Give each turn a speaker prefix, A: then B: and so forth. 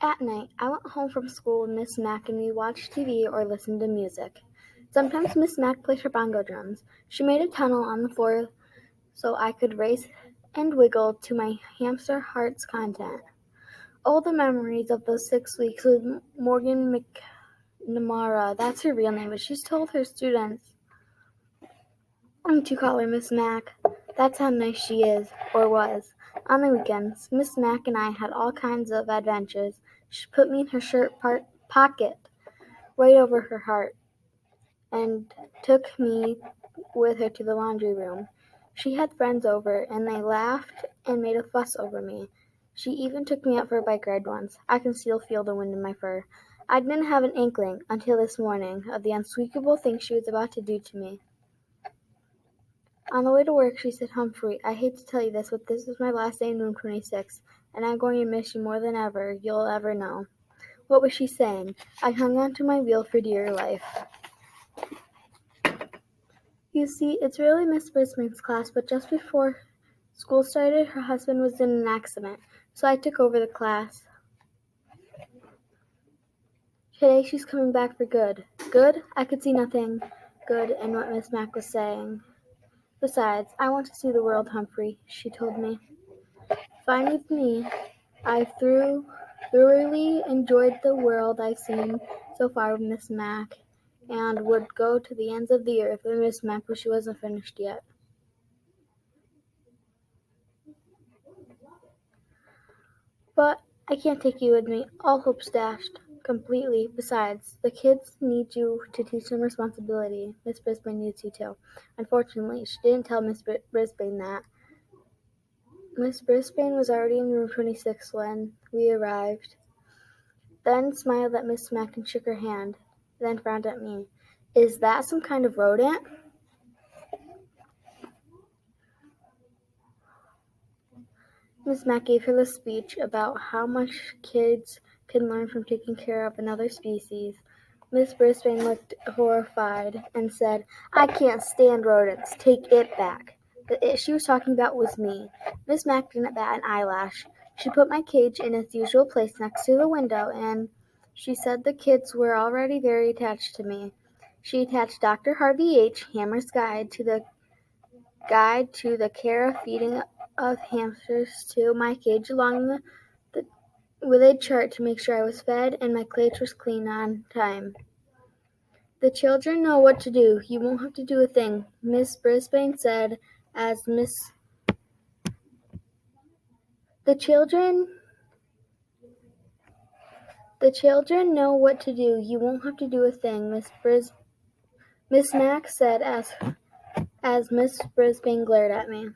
A: At night, I went home from school with Miss Mack and we watched TV or listened to music. Sometimes Miss Mack played her bongo drums. She made a tunnel on the floor so I could race and wiggle to my hamster heart's content. Oh, the memories of those 6 weeks with Morgan McNamara. That's her real name, but she's told her students to call her Miss Mac. That's how nice she is, or was. On the weekends, Miss Mac and I had all kinds of adventures. She put me in her shirt pocket, right over her heart, and took me with her to the laundry room. She had friends over, and they laughed and made a fuss over me. She even took me out for a bike ride once. I can still feel the wind in my fur. I didn't have an inkling, until this morning, of the unspeakable thing she was about to do to me. On the way to work, she said, "Humphrey, I hate to tell you this, but this is my last day in room 26, and I'm going to miss you more than you'll ever know." What was she saying? I hung on to my wheel for dear life. You see, it's really Miss Brisbane's class, but just before school started, her husband was in an accident, so I took over the class. Today she's coming back for good. Good? I could see nothing good in what Miss Mack was saying. Besides, I want to see the world, Humphrey, she told me. Fine with me. I've thoroughly enjoyed the world I've seen so far with Miss Mack, and would go to the ends of the earth with Miss Mack, but she wasn't finished yet. But I can't take you with me. All hope's dashed. Completely. Besides, the kids need you to teach them responsibility. Miss Brisbane needs you too. Unfortunately, she didn't tell Miss Brisbane that. Miss Brisbane was already in room 26 when we arrived, then smiled at Miss Mack and shook her hand, then frowned at me. Is that some kind of rodent? Miss Mack gave her the speech about how much kids can learn from taking care of another species. Miss Brisbane looked horrified and said, "I can't stand rodents. Take it back." The it she was talking about was me. Miss Mack didn't bat an eyelash. She put my cage in its usual place next to the window, and she said the kids were already very attached to me. She attached Dr. Harvey H. Hammer's guide to the care of feeding of hamsters to my cage along the with a chart to make sure I was fed and my cage was clean on time. The children know what to do. You won't have to do a thing, Miss Brisbane said as Miss the children the children know what to do. You won't have to do a thing, Miss Mack said as Miss Brisbane glared at me.